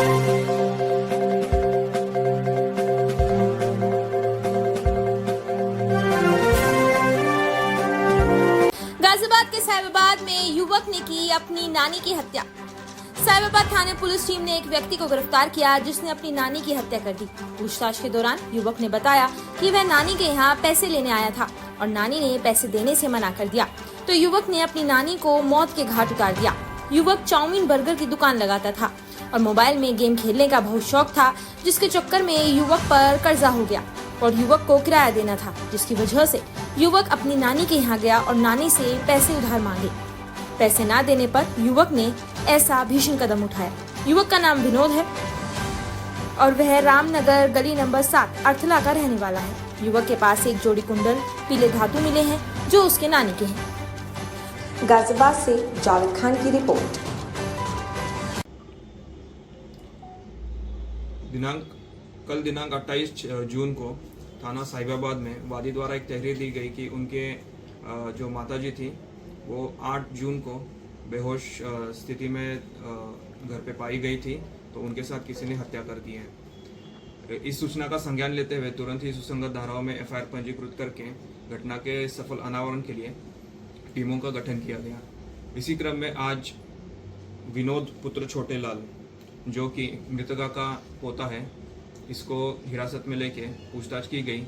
गाजियाबाद के साहिबाबाद में युवक ने की अपनी नानी की हत्या। साहिबाबाद थाने पुलिस टीम ने एक व्यक्ति को गिरफ्तार किया जिसने अपनी नानी की हत्या कर दी। पूछताछ के दौरान युवक ने बताया कि वह नानी के यहाँ पैसे लेने आया था और नानी ने पैसे देने से मना कर दिया, तो युवक ने अपनी नानी को मौत के घाट उतार दिया। युवक चाउमीन बर्गर की दुकान लगाता था और मोबाइल में गेम खेलने का बहुत शौक था, जिसके चक्कर में युवक पर कर्जा हो गया और युवक को किराया देना था, जिसकी वजह से युवक अपनी नानी के यहाँ गया और नानी से पैसे उधार मांगे। पैसे ना देने पर युवक ने ऐसा भीषण कदम उठाया। युवक का नाम विनोद है और वह रामनगर गली नंबर 7 अर्थला का रहने वाला है। युवक के पास एक जोड़ी कुंडल पीले धातु मिले हैं जो उसके नानी के हैं। गाजियाबाद से जावेद खान की रिपोर्ट। दिनांक 28 जून को थाना साहिबाबाद में वादी द्वारा एक तहरीर दी गई कि उनके जो माताजी थी वो 8 जून को बेहोश स्थिति में घर पे पाई गई थी, तो उनके साथ किसी ने हत्या कर दी है। इस सूचना का संज्ञान लेते हुए तुरंत ही सुसंगत धाराओं में एफआईआर पंजीकृत करके घटना के सफल अनावरण के लिए टीमों का गठन किया गया। इसी क्रम में आज विनोद पुत्र छोटे लाल, जो कि मृतका का पोता है, इसको हिरासत में लेके पूछताछ की गई।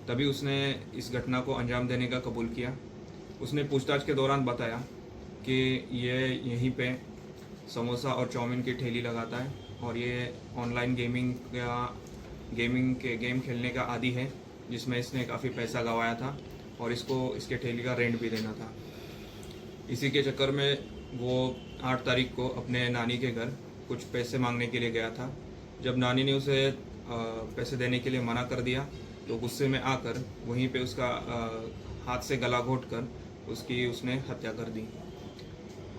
तभी उसने इस घटना को अंजाम देने का कबूल किया। उसने पूछताछ के दौरान बताया कि ये यहीं पे समोसा और चाउमीन की ठेली लगाता है और ये ऑनलाइन गेम खेलने का आदी है, जिसमें इसने काफ़ी पैसा गंवाया था और इसको इसके ठेली का रेंट भी देना था। इसी के चक्कर में वो 8 तारीख को अपने नानी के घर कुछ पैसे मांगने के लिए गया था। जब नानी ने उसे पैसे देने के लिए मना कर दिया तो गुस्से में आकर वहीं पे उसका हाथ से गला घोंटकर उसने हत्या कर दी।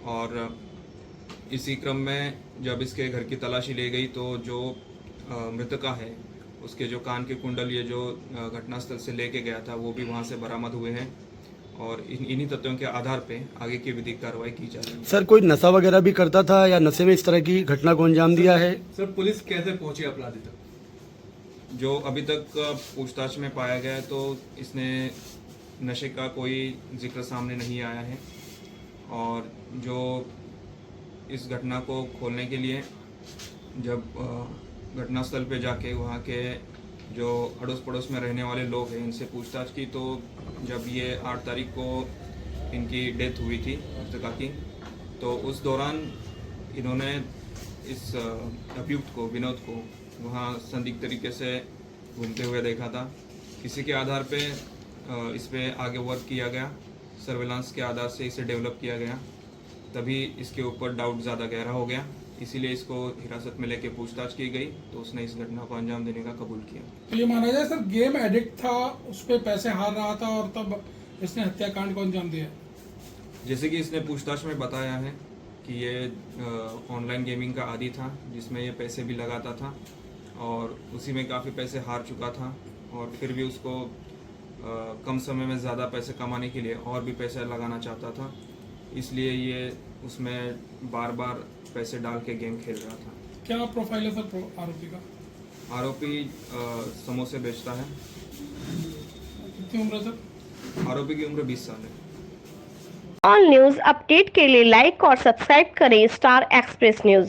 और इसी क्रम में जब इसके घर की तलाशी ली गई तो जो मृतका है उसके जो कान के कुंडल ये जो घटनास्थल से लेके गया था वो भी वहाँ से बरामद हुए हैं और इन्हीं तथ्यों के आधार पे आगे की विधिक कार्रवाई की जा रही है। सर, कोई नशा वगैरह भी करता था या नशे में इस तरह की घटना को अंजाम दिया है? सर, पुलिस कैसे पहुंची अपराधी तक? जो अभी तक पूछताछ में पाया गया है तो इसने नशे का कोई जिक्र सामने नहीं आया है और जो इस घटना को खोलने के लिए जब घटनास्थल पे जाके वहाँ के जो अड़ोस पड़ोस में रहने वाले लोग हैं इनसे पूछताछ की, तो जब ये 8 तारीख को इनकी डेथ हुई थी मृतका की, तो उस दौरान इन्होंने इस अभियुक्त को विनोद को वहाँ संदिग्ध तरीके से घूमते हुए देखा था। इसी के आधार पे इस पे आगे वर्क किया गया, सर्वेलांस के आधार से इसे डेवलप किया गया, तभी इसके ऊपर डाउट ज़्यादा गहरा हो गया, इसीलिए इसको हिरासत में लेके पूछताछ की गई तो उसने इस घटना को अंजाम देने का कबूल किया। तो ये माना जाए सर गेम एडिक्ट था, उस पर पैसे हार रहा था और तब इसने हत्याकांड को अंजाम दिया? जैसे कि इसने पूछताछ में बताया है कि ये ऑनलाइन गेमिंग का आदी था जिसमें ये पैसे भी लगाता था और उसी में काफ़ी पैसे हार चुका था और फिर भी उसको कम समय में ज़्यादा पैसे कमाने के लिए और भी पैसे लगाना चाहता था, इसलिए ये उसमें बार बार पैसे डाल के गेम खेल रहा था। क्या प्रोफाइल है सर आरोपी का? आरोपी समोसे बेचता है। कितनी उम्र है सर? आरोपी की उम्र 20 साल है। ऑल न्यूज अपडेट के लिए लाइक और सब्सक्राइब करें स्टार एक्सप्रेस न्यूज।